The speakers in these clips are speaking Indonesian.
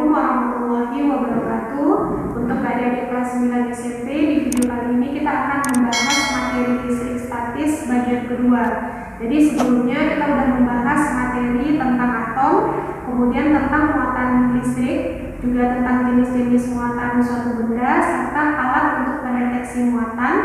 Assalamualaikum warahmatullahi wabarakatuh. Untuk adik-adik kelas 9 SMP, di video kali ini kita akan membahas materi listrik statis bagian kedua. Jadi sebelumnya kita sudah membahas materi tentang atom, kemudian tentang muatan listrik, juga tentang jenis-jenis muatan suatu benda, serta alat untuk pendeteksi muatan,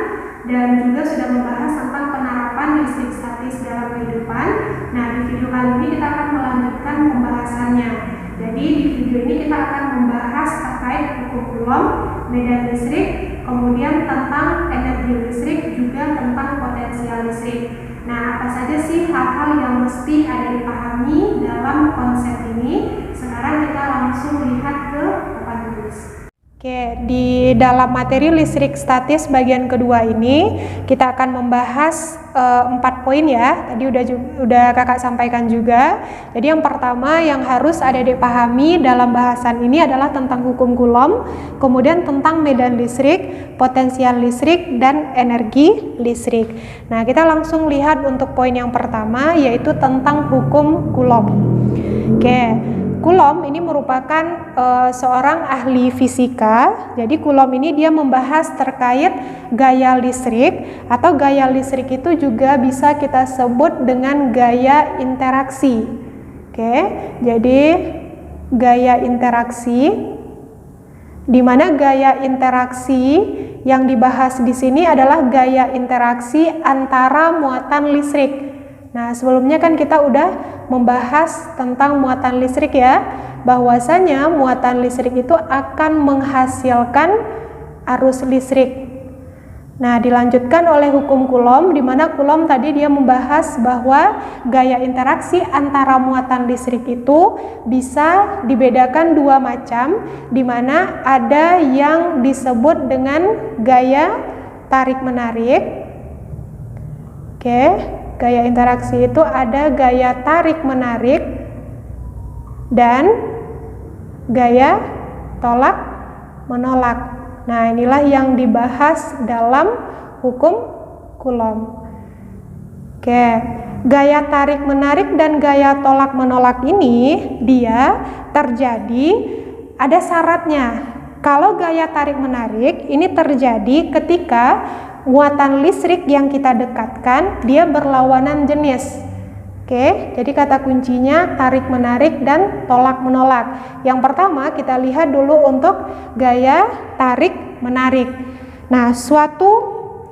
dan juga sudah membahas tentang penerapan listrik statis dalam kehidupan. Nah, di video kali ini kita akan melanjutkan pembahasannya. Jadi di video ini kita akan membahas terkait hukum Coulomb, medan listrik, kemudian tentang energi listrik, juga tentang potensial listrik. Nah, apa saja sih hal-hal yang mesti ada dipahami dalam konsep ini? Sekarang kita langsung lihat ke papan tulis. Oke, di dalam materi listrik statis bagian kedua ini kita akan membahas 4 poin ya. Tadi udah kakak sampaikan juga. Jadi yang pertama yang harus ada dipahami dalam bahasan ini adalah tentang hukum Coulomb, kemudian tentang medan listrik, potensial listrik, dan energi listrik. Nah, kita langsung lihat untuk poin yang pertama, yaitu tentang hukum Coulomb. Oke, Coulomb ini merupakan seorang ahli fisika. Jadi Coulomb ini dia membahas terkait gaya listrik, atau gaya listrik itu juga bisa kita sebut dengan gaya interaksi. Oke, jadi gaya interaksi, di mana gaya interaksi yang dibahas di sini adalah gaya interaksi antara muatan listrik. Nah, sebelumnya kan kita udah membahas tentang muatan listrik ya, bahwasanya muatan listrik itu akan menghasilkan arus listrik. Nah, dilanjutkan oleh hukum Coulomb, di mana Coulomb tadi dia membahas bahwa gaya interaksi antara muatan listrik itu bisa dibedakan dua macam, di mana ada yang disebut dengan gaya tarik-menarik. Oke. Gaya interaksi itu ada gaya tarik-menarik dan gaya tolak-menolak. Nah, inilah yang dibahas dalam hukum Coulomb. Oke, gaya tarik-menarik dan gaya tolak-menolak ini dia terjadi, ada syaratnya. Kalau gaya tarik-menarik ini terjadi ketika muatan listrik yang kita dekatkan dia berlawanan jenis. Oke, jadi kata kuncinya tarik-menarik dan tolak-menolak. Yang pertama kita lihat dulu untuk gaya tarik-menarik. Nah, suatu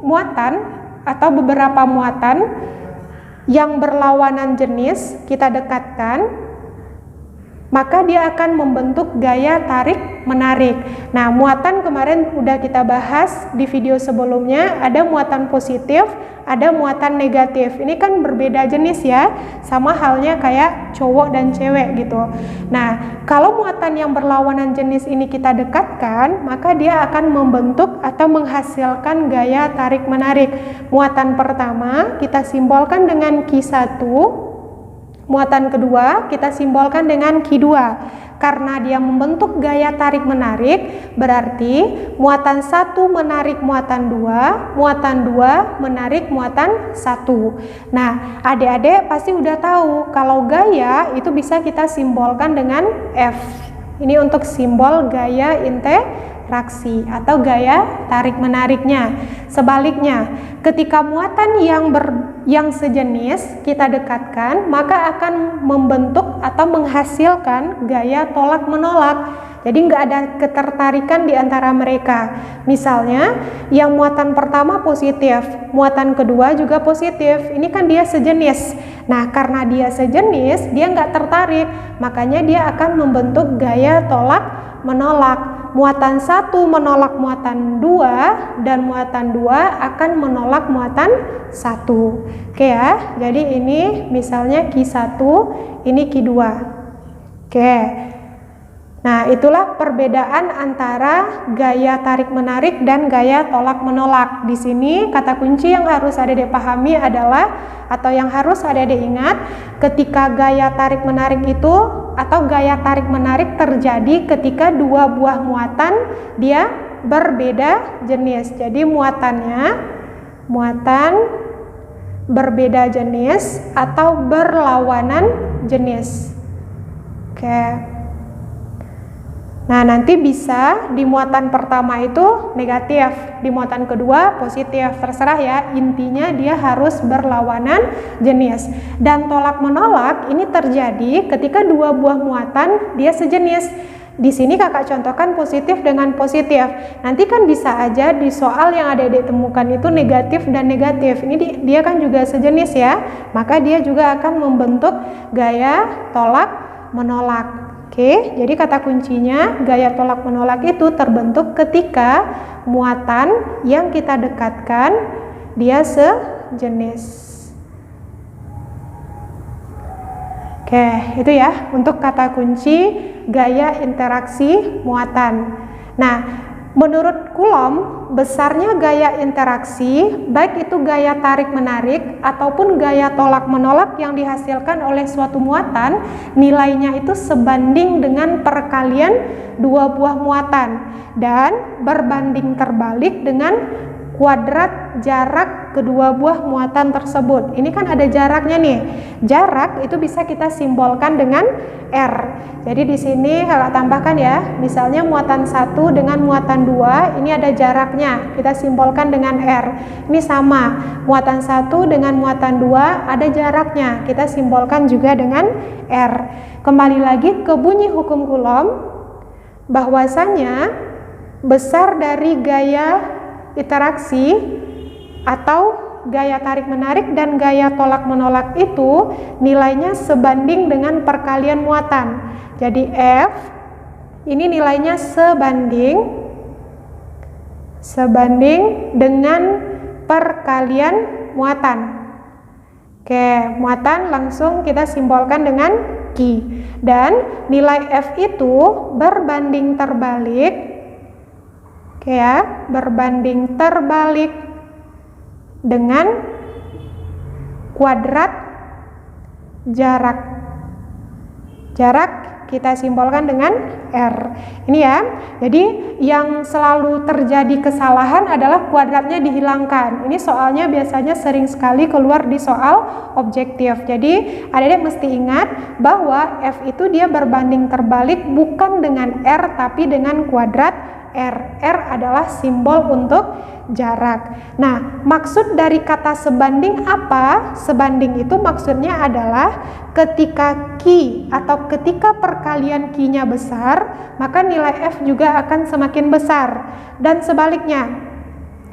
muatan atau beberapa muatan yang berlawanan jenis kita dekatkan, maka dia akan membentuk gaya tarik-menarik. Nah, muatan kemarin udah kita bahas di video sebelumnya, ada muatan positif, ada muatan negatif. Ini kan berbeda jenis ya, sama halnya kayak cowok dan cewek gitu. Nah, kalau muatan yang berlawanan jenis ini kita dekatkan, maka dia akan membentuk atau menghasilkan gaya tarik-menarik. Muatan pertama kita simbolkan dengan Q1, muatan kedua kita simbolkan dengan Q2. Karena dia membentuk gaya tarik-menarik, berarti muatan 1 menarik muatan 2, muatan 2 menarik muatan 1. Nah, adik-adik pasti udah tahu kalau gaya itu bisa kita simbolkan dengan F. Ini untuk simbol gaya interaksi atau gaya tarik-menariknya. Sebaliknya, ketika muatan yang sejenis kita dekatkan, maka akan membentuk atau menghasilkan gaya tolak-menolak. Jadi nggak ada ketertarikan di antara mereka. Misalnya, yang muatan pertama positif, muatan kedua juga positif. Ini kan dia sejenis. Nah, karena dia sejenis, dia nggak tertarik, makanya dia akan membentuk gaya tolak-menolak. Muatan 1 menolak muatan 2 dan muatan 2 akan menolak muatan 1. Oke ya, jadi ini misalnya Q1, ini Q2. Oke. Nah, itulah perbedaan antara gaya tarik-menarik dan gaya tolak-menolak. Di sini kata kunci yang harus ada dipahami adalah, atau yang harus ada diingat, ketika gaya tarik-menarik itu atau gaya tarik-menarik terjadi ketika dua buah muatan dia berbeda jenis. Jadi muatan berbeda jenis atau berlawanan jenis. Oke. Nah, nanti bisa di muatan pertama itu negatif, di muatan kedua positif, terserah ya. Intinya dia harus berlawanan jenis. Dan tolak menolak ini terjadi ketika dua buah muatan dia sejenis. Di sini kakak contohkan positif dengan positif. Nanti kan bisa aja di soal yang adik-adik temukan itu negatif dan negatif. Ini dia kan juga sejenis ya. Maka dia juga akan membentuk gaya tolak menolak. Oke, jadi kata kuncinya gaya tolak menolak itu terbentuk ketika muatan yang kita dekatkan dia sejenis. Oke, itu ya untuk kata kunci gaya interaksi muatan. Nah, menurut Coulomb, besarnya gaya interaksi, baik itu gaya tarik-menarik ataupun gaya tolak-menolak yang dihasilkan oleh suatu muatan, nilainya itu sebanding dengan perkalian dua buah muatan dan berbanding terbalik dengan kuadrat jarak kedua buah muatan tersebut. Ini kan ada jaraknya nih. Jarak itu bisa kita simbolkan dengan R. Jadi di sini kakak tambahkan ya, misalnya muatan 1 dengan muatan 2, ini ada jaraknya, kita simbolkan dengan R. Ini sama, muatan 1 dengan muatan 2 ada jaraknya, kita simbolkan juga dengan R. Kembali lagi ke bunyi hukum Coulomb, bahwasanya besar dari gaya interaksi atau gaya tarik-menarik dan gaya tolak-menolak itu nilainya sebanding dengan perkalian muatan. Jadi F ini nilainya sebanding dengan perkalian muatan. Oke, muatan langsung kita simbolkan dengan Q. Dan nilai F itu berbanding terbalik. Oke ya, berbanding terbalik dengan kuadrat jarak. Jarak kita simbolkan dengan R. Ini ya. Jadi yang selalu terjadi kesalahan adalah kuadratnya dihilangkan. Ini soalnya biasanya sering sekali keluar di soal objektif. Jadi adik-adik mesti ingat bahwa F itu dia berbanding terbalik bukan dengan R tapi dengan kuadrat R. R adalah simbol untuk jarak. Nah, maksud dari kata sebanding apa? Sebanding itu maksudnya adalah ketika Q atau ketika perkalian Q-nya besar, maka nilai F juga akan semakin besar. Dan sebaliknya,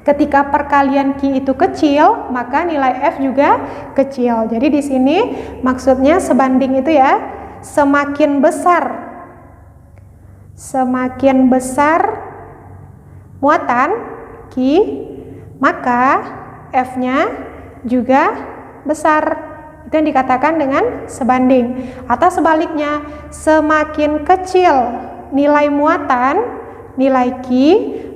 ketika perkalian Q itu kecil, maka nilai F juga kecil. Jadi di sini maksudnya sebanding itu ya, semakin besar muatan Q, maka F-nya juga besar. Itu yang dikatakan dengan sebanding. Atau sebaliknya, semakin kecil nilai muatan, nilai Q,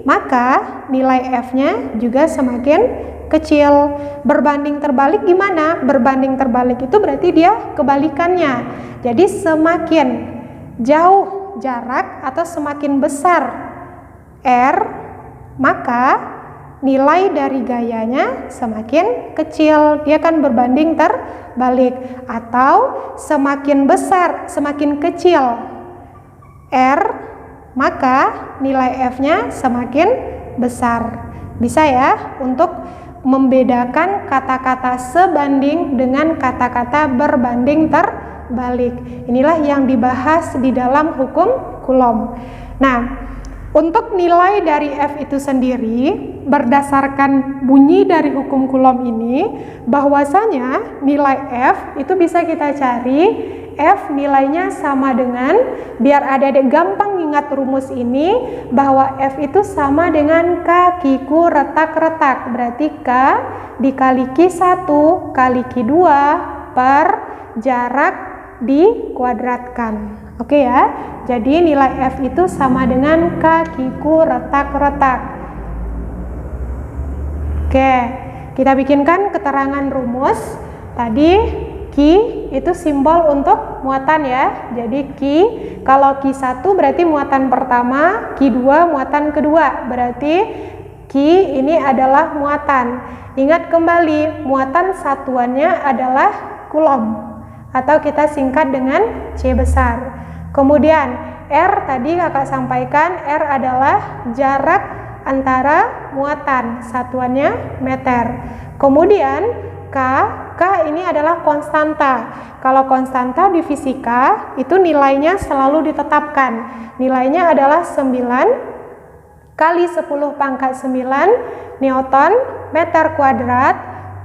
maka nilai F-nya juga semakin kecil. Berbanding terbalik gimana? Berbanding terbalik itu berarti dia kebalikannya. Jadi semakin jauh jarak atau semakin besar R, maka nilai dari gayanya semakin kecil, dia akan berbanding terbalik. Atau semakin besar, semakin kecil R, maka nilai F-nya semakin besar. Bisa ya untuk membedakan kata-kata sebanding dengan kata-kata berbanding terbalik. Inilah yang dibahas di dalam hukum Coulomb. Nah, untuk nilai dari F itu sendiri, berdasarkan bunyi dari hukum Coulomb ini, bahwasanya nilai F itu bisa kita cari, F nilainya sama dengan, biar adik-adik gampang ingat rumus ini, bahwa F itu sama dengan kakiku retak-retak. Berarti K dikali Q1 kali Q2 per jarak dikuadratkan. Oke ya, jadi nilai F itu sama dengan kakiku retak-retak. Oke, kita bikinkan keterangan rumus. Tadi Q itu simbol untuk muatan ya. Jadi Q, kalau Q1 berarti muatan pertama, Q2 muatan kedua. Berarti Q ini adalah muatan. Ingat kembali, muatan satuannya adalah Coulomb, atau kita singkat dengan C besar. Kemudian R tadi kakak sampaikan, R adalah jarak antara muatan, satuannya meter. Kemudian K ini adalah konstanta. Kalau konstanta di fisika itu nilainya selalu ditetapkan. Nilainya adalah 9 kali 10 pangkat 9 Newton meter kuadrat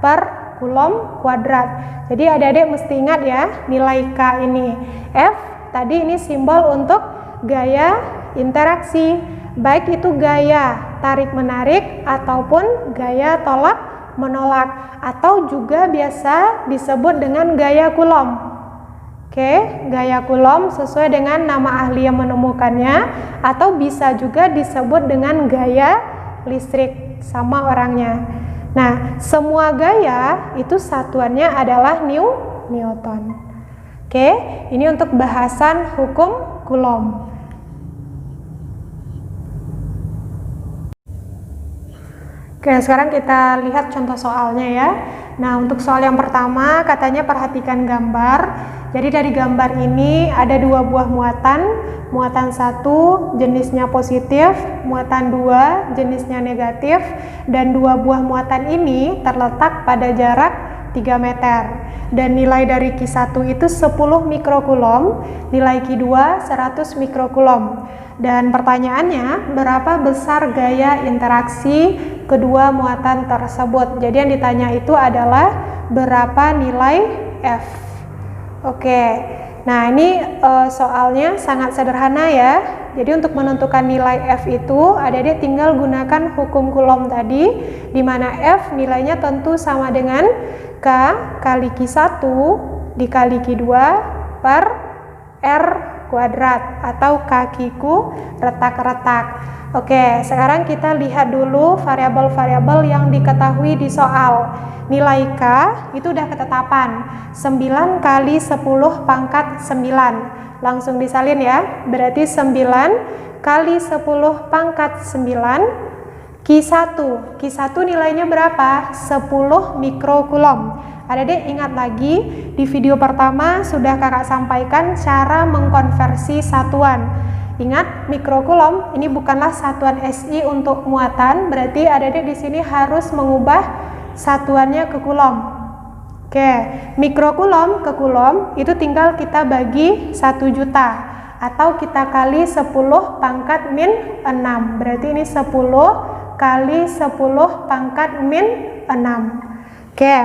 per kulom kuadrat. Jadi adik-adik mesti ingat ya nilai K ini. F tadi ini simbol untuk gaya interaksi, baik itu gaya tarik-menarik ataupun gaya tolak-menolak, atau juga biasa disebut dengan gaya Coulomb. Oke, gaya Coulomb sesuai dengan nama ahli yang menemukannya, atau bisa juga disebut dengan gaya listrik, sama orangnya. Nah, semua gaya itu satuannya adalah Newton. Oke, ini untuk bahasan hukum Coulomb. Oke, sekarang kita lihat contoh soalnya ya. Nah, untuk soal yang pertama katanya perhatikan gambar. Jadi dari gambar ini ada dua buah muatan. Muatan 1 jenisnya positif, muatan 2 jenisnya negatif, dan dua buah muatan ini terletak pada jarak 3 meter. Dan nilai dari Q1 itu 10 mikrokulom, nilai Q2 100 mikrokulom. Dan pertanyaannya, berapa besar gaya interaksi kedua muatan tersebut? Jadi yang ditanya itu adalah berapa nilai F. Oke, nah ini soalnya sangat sederhana ya. Jadi untuk menentukan nilai F itu, adik-adik tinggal gunakan hukum Coulomb tadi, di mana F nilainya tentu sama dengan K kali Q1 dikali Q2 per R kuadrat atau kakiku retak-retak. Oke, sekarang kita lihat dulu variabel-variabel yang diketahui di soal. Nilai K itu udah ketetapan 9 kali 10 pangkat 9. Langsung disalin ya. Berarti 9 kali 10 pangkat 9 Q1. Q1 nilainya berapa? 10 mikrokulom. Adik-adik ingat lagi, di video pertama sudah kakak sampaikan cara mengkonversi satuan. Ingat, mikrokulom ini bukanlah satuan SI untuk muatan, berarti adik-adik di sini harus mengubah satuannya ke kulom. Oke, mikrokulom ke kulom itu tinggal kita bagi 1 juta atau kita kali 10 pangkat min 6. Berarti ini 10 kali 10 pangkat min 6. Oke.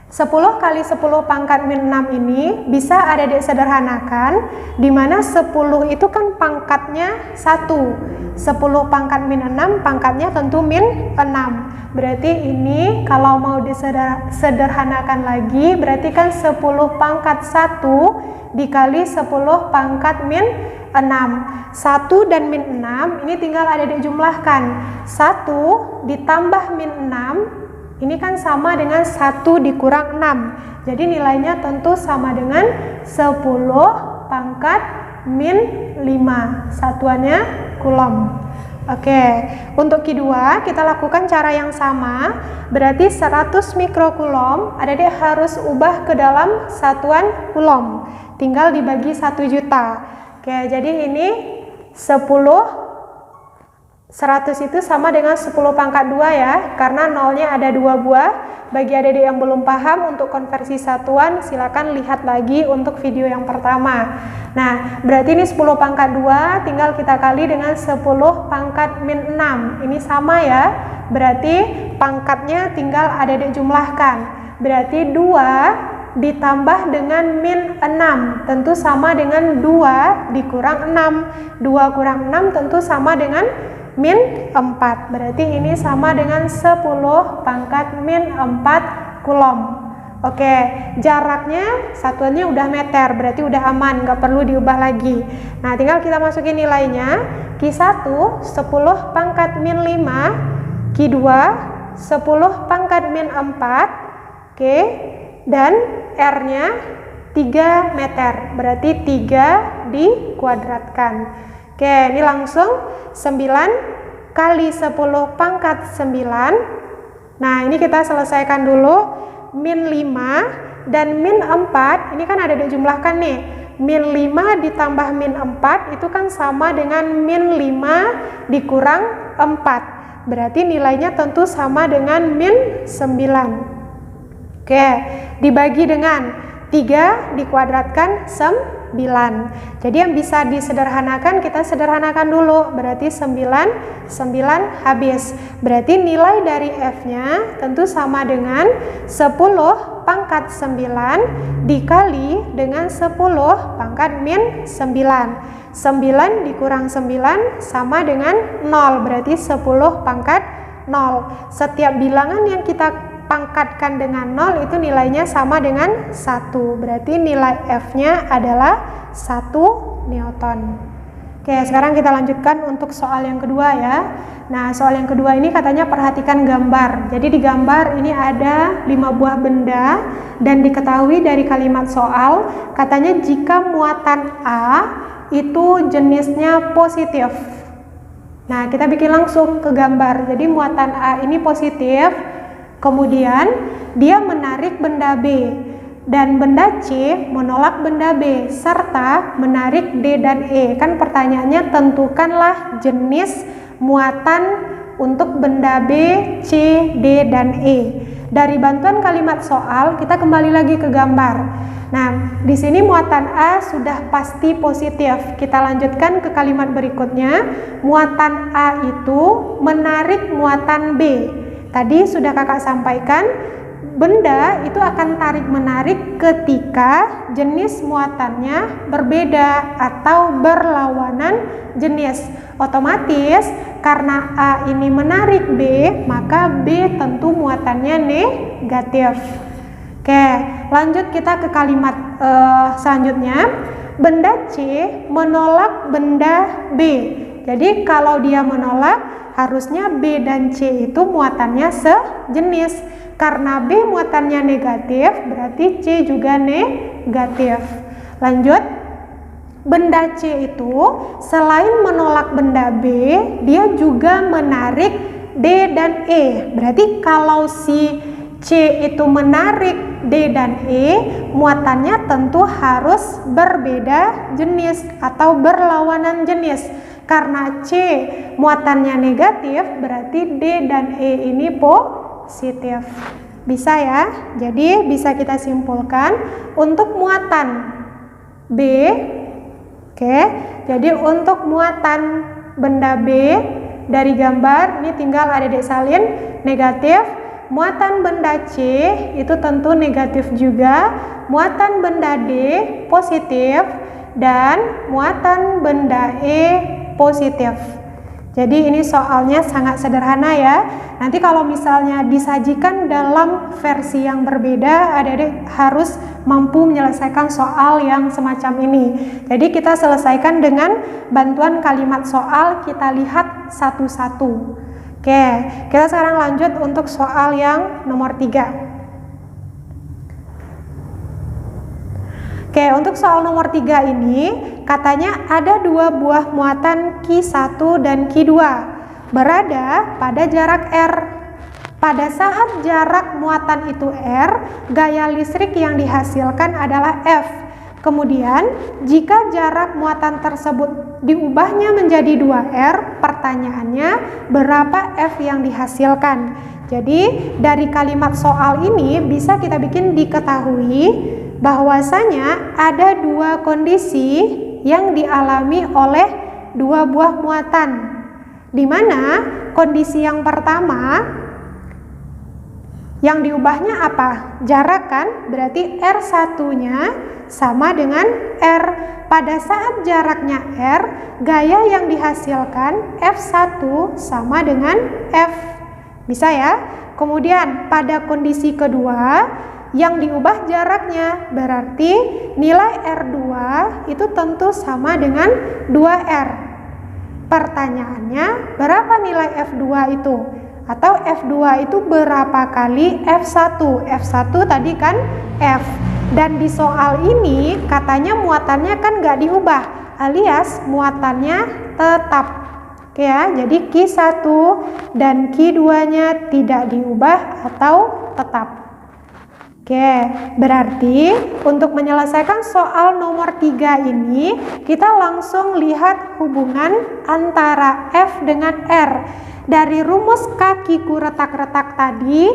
10 kali 10 pangkat min 6 ini bisa adik-adik sederhanakan, di mana 10 itu kan pangkatnya 1. 10 pangkat min 6 pangkatnya tentu min 6. Berarti ini kalau mau disederhanakan lagi, berarti kan 10 pangkat 1 dikali 10 pangkat min 6. 1 dan min 6 ini tinggal adik-adik jumlahkan. 1 ditambah min 6 ini kan sama dengan 1 dikurang 6. Jadi nilainya tentu sama dengan 10 pangkat min 5. Satuannya kulom. Oke, untuk Q2 kita lakukan cara yang sama. Berarti 100 mikrokulom adik-adik harus ubah ke dalam satuan kulom. Tinggal dibagi 1 juta. Oke, jadi ini 100 itu sama dengan 10 pangkat 2 ya, karena nolnya ada 2 buah. Bagi adik-adik yang belum paham untuk konversi satuan, silakan lihat lagi untuk video yang pertama. Nah, berarti ini 10 pangkat 2 tinggal kita kali dengan 10 pangkat min 6. Ini sama ya, berarti pangkatnya tinggal adik-adik jumlahkan. Berarti 2 ditambah dengan min 6 tentu sama dengan 2 dikurang 6. 2 kurang 6 tentu sama dengan min 4. Berarti ini sama dengan 10 pangkat min 4 kulom. Oke, jaraknya satuannya udah meter, berarti udah aman, nggak perlu diubah lagi. Nah, tinggal kita masukin nilainya. Q1 10 pangkat min 5, Q2 10 pangkat min 4. Oke, dan R-nya 3 meter, berarti 3 dikuadratkan. Oke, ini langsung 9 kali 10 pangkat 9. Nah, ini kita selesaikan dulu. Min 5 dan min 4, ini kan ada dijumlahkan nih. min 5 ditambah min 4 itu kan sama dengan min 5 dikurang 4. Berarti nilainya tentu sama dengan min 9. Oke, dibagi dengan 3 dikuadratkan 9. Jadi yang bisa disederhanakan kita sederhanakan dulu. Berarti 9 habis. Berarti nilai dari F-nya tentu sama dengan 10 pangkat 9 dikali dengan 10 pangkat min 9. 9 dikurang 9 sama dengan 0. Berarti 10 pangkat 0. Setiap bilangan yang kita pangkatkan dengan 0 itu nilainya sama dengan 1. Berarti nilai F-nya adalah 1 Newton. Oke, sekarang kita lanjutkan untuk soal yang kedua ya. Nah, soal yang kedua ini katanya perhatikan gambar. Jadi di gambar ini ada 5 buah benda dan diketahui dari kalimat soal katanya jika muatan A itu jenisnya positif. Nah, kita bikin langsung ke gambar. Jadi muatan A ini positif. Kemudian dia menarik benda B dan benda C menolak benda B serta menarik D dan E. Kan pertanyaannya tentukanlah jenis muatan untuk benda B, C, D, dan E. Dari bantuan kalimat soal kita kembali lagi ke gambar. Nah, di sini muatan A sudah pasti positif. Kita lanjutkan ke kalimat berikutnya. Muatan A itu menarik muatan B. Tadi sudah kakak sampaikan, benda itu akan tarik-menarik ketika jenis muatannya berbeda atau berlawanan jenis. Otomatis karena A ini menarik B, maka B tentu muatannya negatif. Oke, lanjut kita ke kalimat selanjutnya. Benda C menolak benda B. Jadi kalau dia menolak, harusnya B dan C itu muatannya sejenis. Karena B muatannya negatif, berarti C juga negatif. Lanjut, benda C itu selain menolak benda B, dia juga menarik D dan E. Berarti kalau si C itu menarik D dan E, muatannya tentu harus berbeda jenis atau berlawanan jenis. Karena C muatannya negatif, berarti D dan E ini positif. Bisa ya? Jadi bisa kita simpulkan untuk muatan B. Oke, jadi untuk muatan benda B dari gambar ini tinggal adik-adik salin negatif. Muatan benda C itu tentu negatif juga. Muatan benda D positif dan muatan benda E positif. Jadi ini soalnya sangat sederhana ya. Nanti kalau misalnya disajikan dalam versi yang berbeda, adik-adik harus mampu menyelesaikan soal yang semacam ini. Jadi kita selesaikan dengan bantuan kalimat soal, kita lihat satu-satu. Oke, kita sekarang lanjut untuk soal yang nomor 3. Oke, untuk soal nomor 3 ini katanya ada 2 buah muatan Q1 dan Q2 berada pada jarak R. Pada saat jarak muatan itu R, gaya listrik yang dihasilkan adalah F. Kemudian, jika jarak muatan tersebut diubahnya menjadi 2R, pertanyaannya berapa F yang dihasilkan? Jadi, dari kalimat soal ini bisa kita bikin diketahui bahwasanya ada 2 kondisi yang dialami oleh 2 buah muatan, di mana kondisi yang pertama yang diubahnya apa? Jarak kan? Berarti R1-nya sama dengan R. Pada saat jaraknya R, gaya yang dihasilkan F1 sama dengan F. Bisa ya? Kemudian pada kondisi kedua yang diubah jaraknya, berarti nilai R2 itu tentu sama dengan 2R. Pertanyaannya, berapa nilai F2 itu? Atau F2 itu berapa kali F1? F1 tadi kan F. Dan di soal ini katanya muatannya kan nggak diubah, alias muatannya tetap. Oke ya, jadi Q1 dan Q2-nya tidak diubah atau tetap. Oke, berarti untuk menyelesaikan soal nomor 3 ini, kita langsung lihat hubungan antara F dengan R. Dari rumus kakiku retak-retak tadi,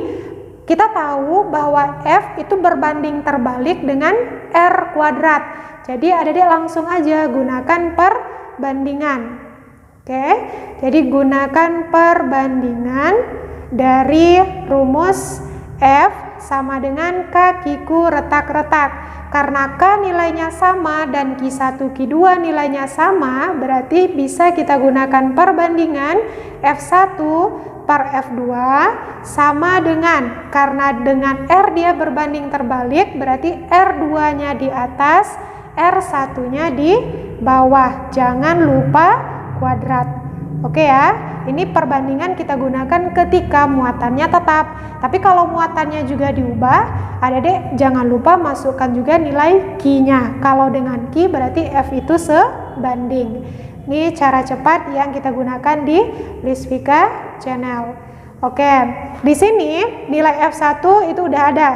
kita tahu bahwa F itu berbanding terbalik dengan R kuadrat. Jadi adik-adik langsung aja gunakan perbandingan. Oke, jadi gunakan perbandingan dari rumus F sama dengan kakiku retak-retak. Karena K nilainya sama dan Q1, Q2 nilainya sama, berarti bisa kita gunakan perbandingan F1 per F2 sama dengan, karena dengan R dia berbanding terbalik, berarti R2-nya di atas, R1-nya di bawah. Jangan lupa kuadrat. Oke ya, ini perbandingan kita gunakan ketika muatannya tetap. Tapi kalau muatannya juga diubah, adik-adik jangan lupa masukkan juga nilai Q-nya. Kalau dengan Q berarti F itu sebanding. Ini cara cepat yang kita gunakan di Lisvika Channel. Oke, di sini nilai F1 itu udah ada.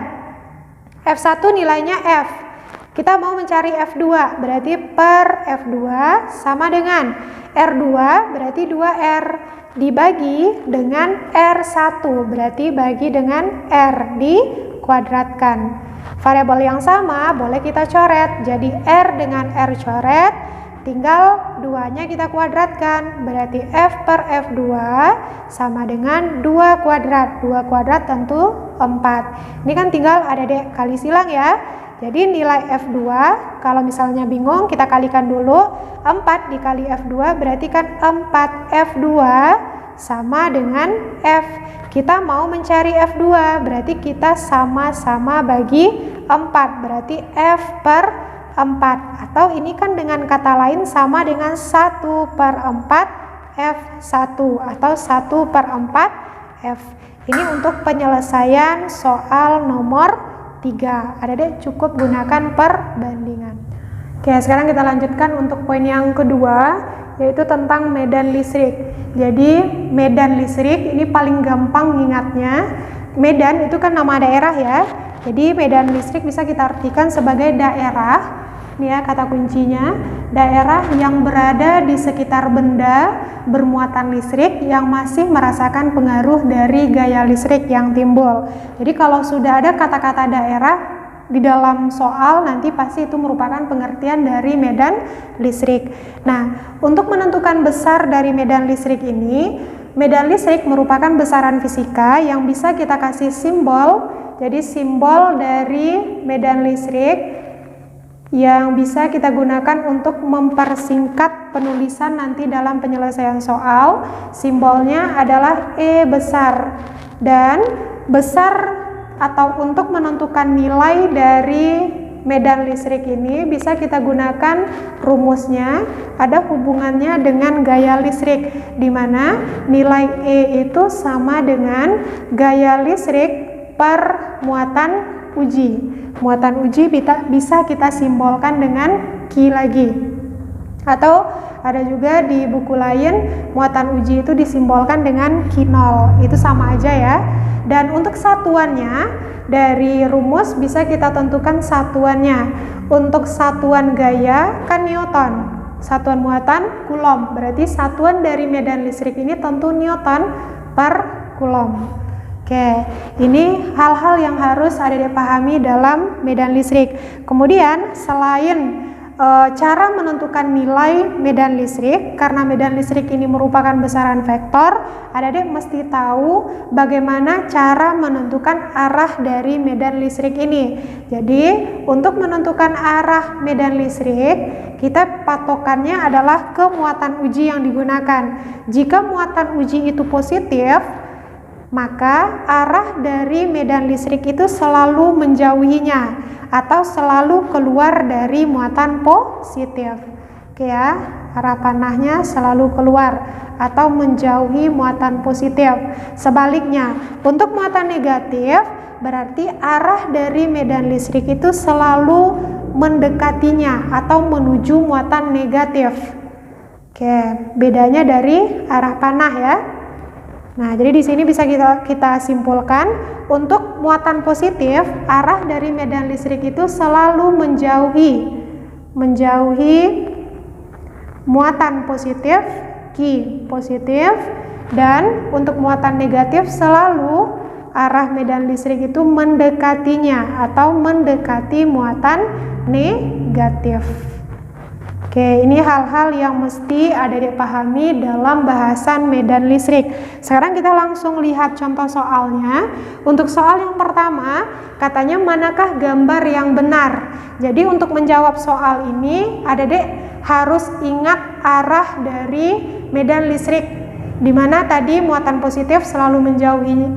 F1 nilainya F. Kita mau mencari F2, berarti per F2 sama dengan R2 berarti 2R dibagi dengan R1, berarti bagi dengan R dikuadratkan. Variabel yang sama boleh kita coret, jadi R dengan R coret, tinggal 2-nya kita kuadratkan, berarti F per F2 sama dengan 2 kuadrat. 2 kuadrat tentu 4. Ini kan tinggal adik-adik kali silang ya. Jadi nilai F2, kalau misalnya bingung kita kalikan dulu, 4 dikali F2 berarti kan 4 F2 sama dengan F. Kita mau mencari F2, berarti kita sama-sama bagi 4, berarti F per 4. Atau ini kan dengan kata lain sama dengan 1 per 4 F1 atau 1 per 4 F. Ini untuk penyelesaian soal nomor 3. Adik-adik cukup gunakan perbandingan. Oke, sekarang kita lanjutkan untuk poin yang kedua, yaitu tentang medan listrik. Jadi medan listrik ini paling gampang ingatnya. Medan itu kan nama daerah ya. Jadi medan listrik bisa kita artikan sebagai daerah. Ini ya kata kuncinya, daerah yang berada di sekitar benda bermuatan listrik yang masih merasakan pengaruh dari gaya listrik yang timbul. Jadi kalau sudah ada kata-kata daerah di dalam soal, nanti pasti itu merupakan pengertian dari medan listrik. Nah, untuk menentukan besar dari medan listrik ini, medan listrik merupakan besaran fisika yang bisa kita kasih simbol. Jadi simbol dari medan listrik yang bisa kita gunakan untuk mempersingkat penulisan nanti dalam penyelesaian soal. Simbolnya adalah E besar, dan besar atau untuk menentukan nilai dari medan listrik ini bisa kita gunakan rumusnya, ada hubungannya dengan gaya listrik, di mana nilai E itu sama dengan gaya listrik per muatan uji. Muatan uji bisa kita simbolkan dengan Q lagi. Atau ada juga di buku lain muatan uji itu disimbolkan dengan Q0. Itu sama aja ya. Dan untuk satuannya dari rumus bisa kita tentukan satuannya. Untuk satuan gaya kan Newton. Satuan muatan Coulomb. Berarti satuan dari medan listrik ini tentu Newton per Coulomb. Oke, ini hal-hal yang harus adik-adik pahami dalam medan listrik. Kemudian selain cara menentukan nilai medan listrik, karena medan listrik ini merupakan besaran vektor, adik-adik mesti tahu bagaimana cara menentukan arah dari medan listrik ini. Jadi untuk menentukan arah medan listrik, kita patokannya adalah ke muatan uji yang digunakan. Jika muatan uji itu positif, maka arah dari medan listrik itu selalu menjauhinya atau selalu keluar dari muatan positif. Oke ya, arah panahnya selalu keluar atau menjauhi muatan positif. Sebaliknya, untuk muatan negatif berarti arah dari medan listrik itu selalu mendekatinya atau menuju muatan negatif. Oke, bedanya dari arah panah ya. Nah, jadi di sini bisa kita simpulkan untuk muatan positif, arah dari medan listrik itu selalu menjauhi muatan positif, Q positif, dan untuk muatan negatif selalu arah medan listrik itu mendekatinya atau mendekati muatan negatif. Oke, ini hal-hal yang mesti ada dipahami dalam bahasan medan listrik. Sekarang kita langsung lihat contoh soalnya. Untuk soal yang pertama, katanya manakah gambar yang benar? Jadi untuk menjawab soal ini, adik-adik harus ingat arah dari medan listrik, di mana tadi muatan positif selalu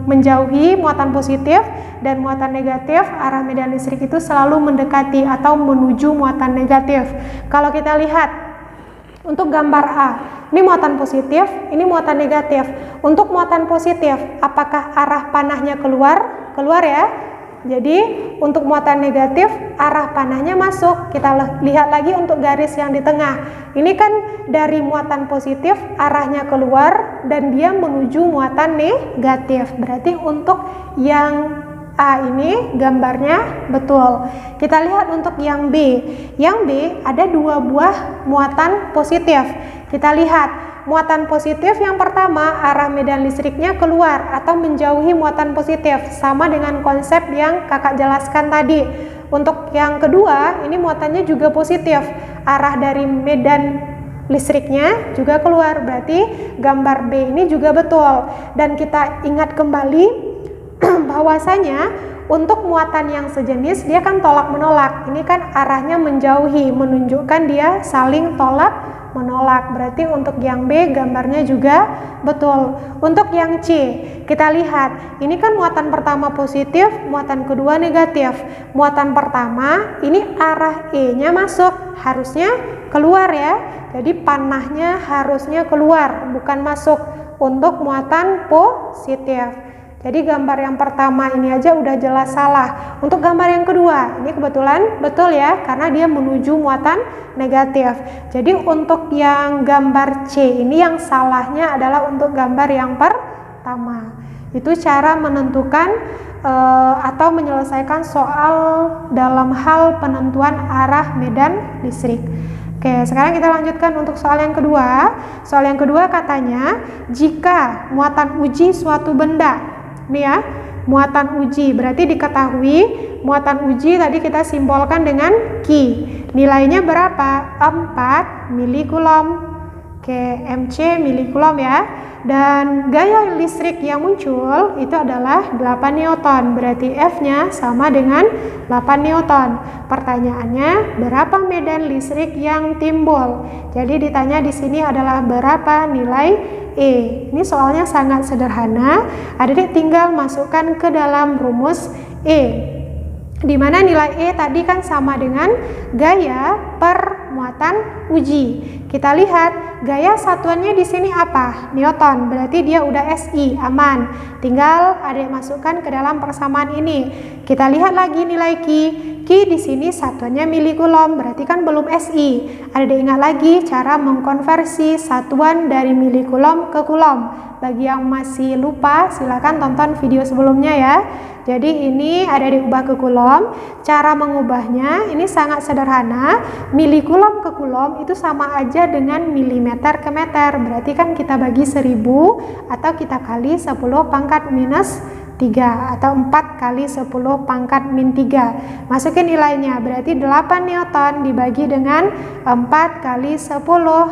menjauhi muatan positif, dan muatan negatif arah medan listrik itu selalu mendekati atau menuju muatan negatif. Kalau kita lihat untuk gambar A, ini muatan positif, ini muatan negatif. Untuk muatan positif, apakah arah panahnya keluar? Keluar ya. Jadi untuk muatan negatif arah panahnya masuk. Kita lihat lagi untuk garis yang di tengah. Ini kan dari muatan positif arahnya keluar dan dia menuju muatan negatif. Berarti untuk yang A ini gambarnya betul. Kita lihat untuk yang B. Yang B ada dua buah muatan positif. Kita lihat muatan positif yang pertama arah medan listriknya keluar atau menjauhi muatan positif, sama dengan konsep yang kakak jelaskan tadi. Untuk yang kedua ini muatannya juga positif, arah dari medan listriknya juga keluar, berarti gambar B ini juga betul. Dan kita ingat kembali bahwasanya untuk muatan yang sejenis dia kan tolak menolak, ini kan arahnya menjauhi, menunjukkan dia saling tolak menolak. Berarti untuk yang B gambarnya juga betul. Untuk yang C kita lihat, ini kan muatan pertama positif, muatan kedua negatif. Muatan pertama ini arah E nya masuk, harusnya keluar ya, jadi panahnya harusnya keluar bukan masuk untuk muatan positif. Jadi gambar yang pertama ini aja udah jelas salah. Untuk gambar yang kedua, ini kebetulan betul ya, karena dia menuju muatan negatif. Jadi untuk yang gambar C ini yang salahnya adalah untuk gambar yang pertama. Itu cara menentukan atau menyelesaikan soal dalam hal penentuan arah medan listrik. Oke, sekarang kita lanjutkan untuk soal yang kedua. Soal yang kedua katanya, jika muatan uji suatu benda, nih ya, muatan uji berarti diketahui muatan uji tadi kita simbolkan dengan Q. Nilainya berapa? 4 milikulom. Oke, MC milikulom ya. Dan gaya listrik yang muncul itu adalah 8 Newton. Berarti F-nya sama dengan 8 Newton. Pertanyaannya, berapa medan listrik yang timbul? Jadi ditanya di sini adalah berapa nilai E. Ini soalnya sangat sederhana. Adik-adik tinggal masukkan ke dalam rumus E. Di mana nilai E tadi kan sama dengan gaya per muatan uji. Kita lihat gaya satuannya di sini apa? Newton. Berarti dia udah SI, aman. Tinggal adik masukkan ke dalam persamaan ini. Kita lihat lagi nilai Q. Q di sini satuannya milikulom, berarti kan belum SI. Adik ingat lagi cara mengkonversi satuan dari milikulom ke kulom. Bagi yang masih lupa, silakan tonton video sebelumnya ya. Jadi ini ada diubah ke kulom. Cara mengubahnya ini sangat sederhana. Milikulom ke kulom itu sama aja dengan milimeter ke meter. Berarti kan kita bagi 1000 atau kita kali 10 pangkat minus 3 atau 4 kali 10 pangkat min 3. Masukin nilainya, berarti 8 Newton dibagi dengan 4 kali 10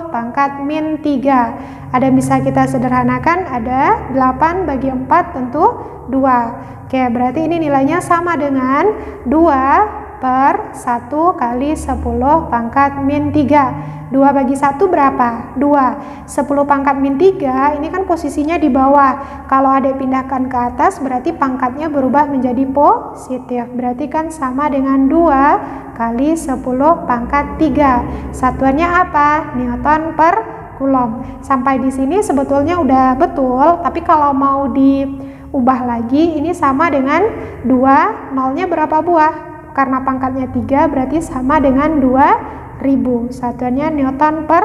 pangkat min 3. Ada bisa kita sederhanakan, ada 8 bagi 4 tentu 2. Oke, berarti ini nilainya sama dengan 2 per 1 kali 10 pangkat min 3. 2 bagi 1 berapa? 2. 10 pangkat min 3 ini kan posisinya di bawah. Kalau adik pindahkan ke atas berarti pangkatnya berubah menjadi positif. Berarti kan sama dengan 2 kali 10 pangkat 3. Satuannya apa? Newton per kulom. Sampai di sini sebetulnya udah betul, tapi kalau mau diubah lagi ini sama dengan 2, nolnya berapa buah? Karena pangkatnya 3 berarti sama dengan 2000. Satuannya Newton per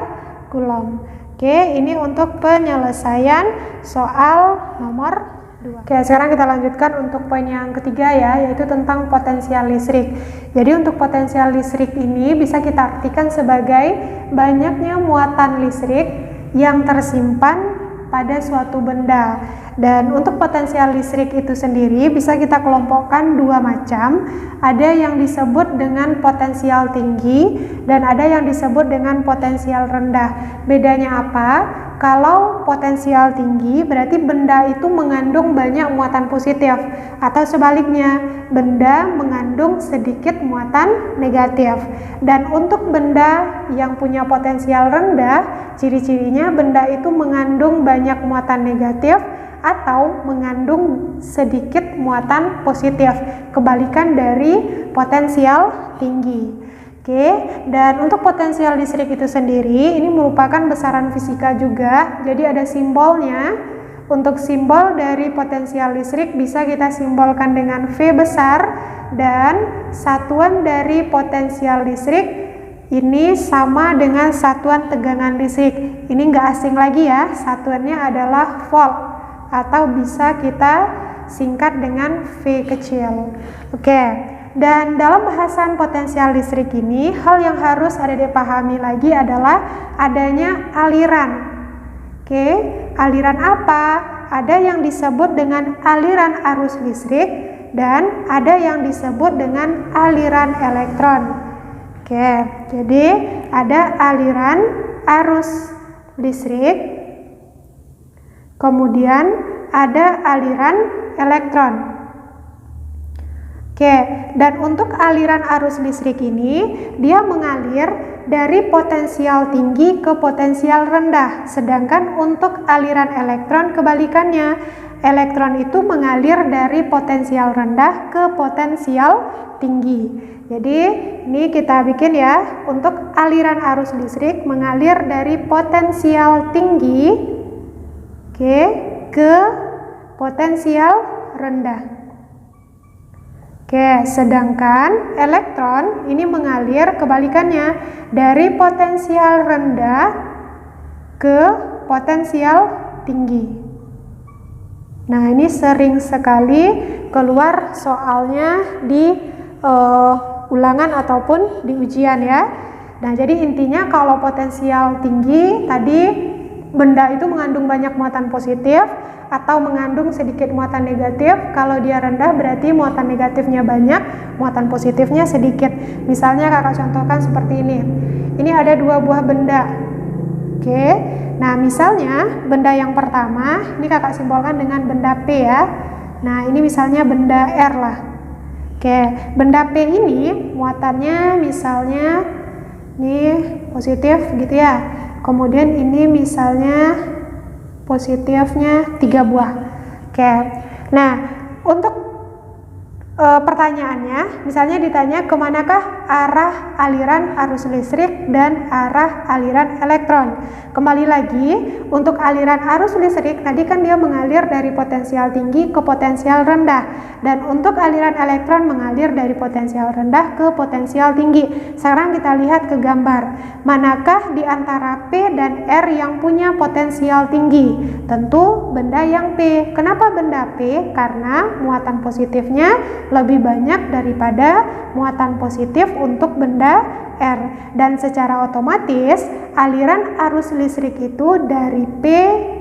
kulom. Oke, ini untuk penyelesaian soal nomor 2. Oke, sekarang kita lanjutkan untuk poin yang ketiga ya, yaitu tentang potensial listrik. Jadi untuk potensial listrik ini bisa kita artikan sebagai banyaknya muatan listrik yang tersimpan pada suatu benda. Dan untuk potensial listrik itu sendiri bisa kita kelompokkan dua macam. Ada yang disebut dengan potensial tinggi dan ada yang disebut dengan potensial rendah. Bedanya apa? Kalau potensial tinggi berarti benda itu mengandung banyak muatan positif, atau sebaliknya benda mengandung sedikit muatan negatif. Dan untuk benda yang punya potensial rendah, ciri-cirinya benda itu mengandung banyak muatan negatif atau mengandung sedikit muatan positif, kebalikan dari potensial tinggi. Oke, dan untuk potensial listrik itu sendiri ini merupakan besaran fisika juga, jadi ada simbolnya. Untuk simbol dari potensial listrik bisa kita simbolkan dengan V besar, dan satuan dari potensial listrik ini sama dengan satuan tegangan listrik. Ini nggak asing lagi ya, satuannya adalah volt, atau bisa kita singkat dengan V kecil. Oke. Dan dalam bahasan potensial listrik ini, hal yang harus ada dipahami lagi adalah adanya aliran. Oke, aliran apa? Ada yang disebut dengan aliran arus listrik dan ada yang disebut dengan aliran elektron. Oke, jadi ada aliran arus listrik, kemudian ada aliran elektron. Oke, dan untuk aliran arus listrik ini dia mengalir dari potensial tinggi ke potensial rendah, sedangkan untuk aliran elektron kebalikannya. Elektron itu mengalir dari potensial rendah ke potensial tinggi. Jadi ini kita bikin ya, untuk aliran arus listrik mengalir dari potensial tinggi ke potensial rendah. Oke, sedangkan elektron ini mengalir kebalikannya dari potensial rendah ke potensial tinggi. Nah, ini sering sekali keluar soalnya di ulangan ataupun di ujian ya. Nah, jadi intinya kalau potensial tinggi tadi benda itu mengandung banyak muatan positif atau mengandung sedikit muatan negatif. Kalau dia rendah berarti muatan negatifnya banyak, muatan positifnya sedikit. Misalnya kakak contohkan seperti ini. Ini ada dua buah benda. Oke. Nah, misalnya benda yang pertama, ini kakak simbolkan dengan benda P ya. Nah, ini misalnya benda R lah. Oke, benda P ini muatannya misalnya ini positif gitu ya. Kemudian ini misalnya positifnya 3 buah. Oke. Nah, untuk pertanyaannya, misalnya ditanya kemanakah arah aliran arus listrik dan arah aliran elektron. Kembali lagi, untuk aliran arus listrik tadi kan dia mengalir dari potensial tinggi ke potensial rendah, dan untuk aliran elektron mengalir dari potensial rendah ke potensial tinggi. Sekarang kita lihat ke gambar. Manakah di antara P dan R yang punya potensial tinggi? Tentu benda yang P. Kenapa benda P? Karena muatan positifnya lebih banyak daripada muatan positif untuk benda R, dan secara otomatis aliran arus listrik itu dari P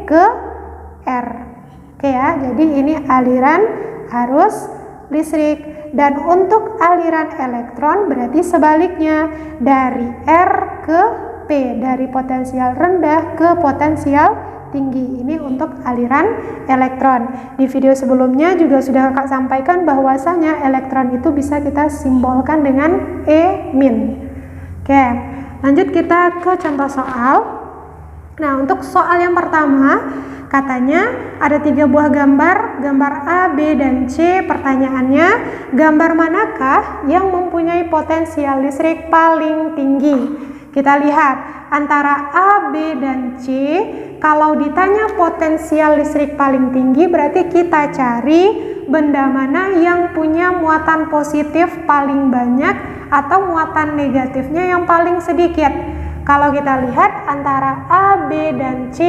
ke R. Oke ya, jadi ini aliran arus listrik. Dan untuk aliran elektron berarti sebaliknya, dari R ke P, dari potensial rendah ke potensial tinggi. Ini untuk aliran elektron. Di video sebelumnya juga sudah kakak sampaikan bahwasanya elektron itu bisa kita simbolkan dengan E-. Oke, lanjut kita ke contoh soal. Nah, untuk soal yang pertama katanya ada 3 buah gambar, gambar A, B, dan C. Pertanyaannya, gambar manakah yang mempunyai potensial listrik paling tinggi? Kita lihat antara A, B, dan C. Kalau ditanya potensial listrik paling tinggi, berarti kita cari benda mana yang punya muatan positif paling banyak atau muatan negatifnya yang paling sedikit. Kalau kita lihat antara A, B, dan C,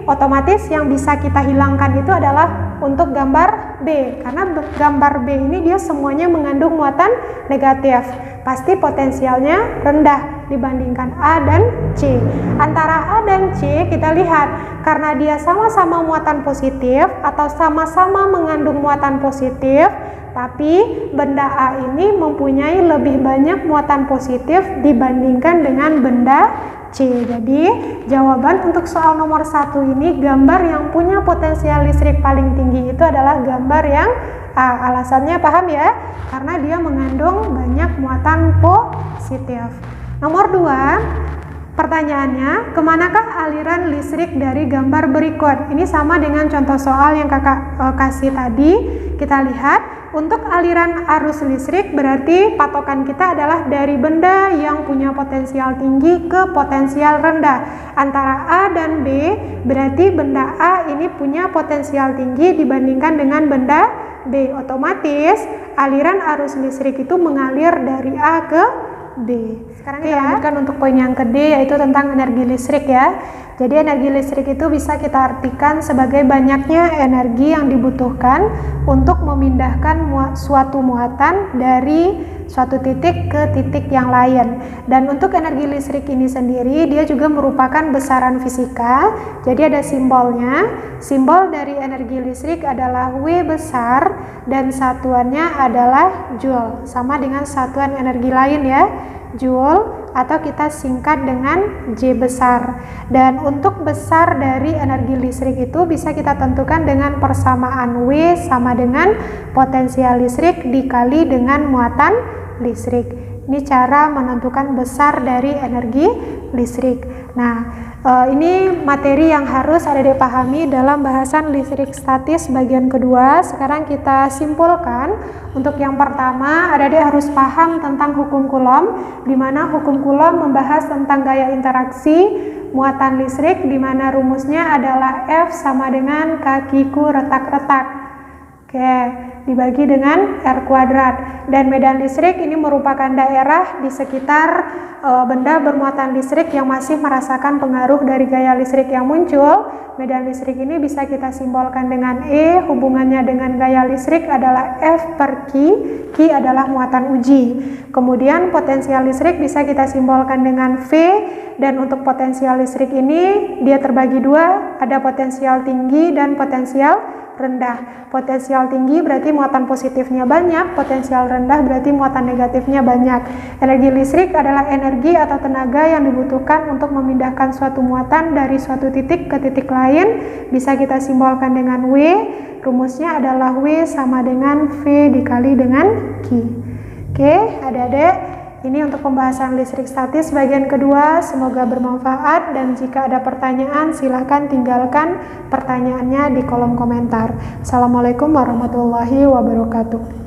otomatis yang bisa kita hilangkan itu adalah untuk gambar B, karena gambar B ini dia semuanya mengandung muatan negatif, pasti potensialnya rendah dibandingkan A dan C. Antara A dan C kita lihat karena dia sama-sama muatan positif atau sama-sama mengandung muatan positif, tapi benda A ini mempunyai lebih banyak muatan positif dibandingkan dengan benda C. Jadi jawaban untuk soal nomor 1 ini, gambar yang punya potensial listrik paling tinggi itu adalah gambar yang A. Alasannya paham ya? Karena dia mengandung banyak muatan positif. Nomor 2, pertanyaannya, kemanakah aliran listrik dari gambar berikut? Ini sama dengan contoh soal yang kakak kasih tadi. Kita lihat, untuk aliran arus listrik berarti patokan kita adalah dari benda yang punya potensial tinggi ke potensial rendah. Antara A dan B berarti benda A ini punya potensial tinggi dibandingkan dengan benda B. Otomatis aliran arus listrik itu mengalir dari A ke B. Sekarang kita lanjutkan untuk poin yang ke D, yaitu tentang energi listrik ya. Jadi energi listrik itu bisa kita artikan sebagai banyaknya energi yang dibutuhkan untuk memindahkan suatu muatan dari suatu titik ke titik yang lain. Dan untuk energi listrik ini sendiri dia juga merupakan besaran fisika. Jadi ada simbolnya. Simbol dari energi listrik adalah W besar dan satuannya adalah Joule. Sama dengan satuan energi lain ya, Joule, atau kita singkat dengan J besar. Dan untuk besar dari energi listrik itu bisa kita tentukan dengan persamaan W sama dengan potensial listrik dikali dengan muatan listrik. Ini cara menentukan besar dari energi listrik. Nah, ini materi yang harus Adik-adik pahami dalam bahasan listrik statis bagian kedua. Sekarang kita simpulkan. Untuk yang pertama, Adik-adik harus paham tentang hukum Coulomb, di mana hukum Coulomb membahas tentang gaya interaksi muatan listrik, di mana rumusnya adalah F sama dengan kakiku retak-retak. Oke, dibagi dengan R kuadrat. Dan medan listrik ini merupakan daerah di sekitar benda bermuatan listrik yang masih merasakan pengaruh dari gaya listrik yang muncul. Medan listrik ini bisa kita simbolkan dengan E, hubungannya dengan gaya listrik adalah F per Q. Q adalah muatan uji. Kemudian potensial listrik bisa kita simbolkan dengan V, dan untuk potensial listrik ini dia terbagi dua, ada potensial tinggi dan potensial rendah. Potensial tinggi berarti muatan positifnya banyak, potensial rendah berarti muatan negatifnya banyak. Energi listrik adalah energi atau tenaga yang dibutuhkan untuk memindahkan suatu muatan dari suatu titik ke titik lain. Bisa kita simbolkan dengan W. Rumusnya adalah W sama dengan V dikali dengan Q. Oke, adik-adik, ini untuk pembahasan listrik statis bagian kedua. Semoga bermanfaat, dan jika ada pertanyaan silahkan tinggalkan pertanyaannya di kolom komentar. Assalamualaikum warahmatullahi wabarakatuh.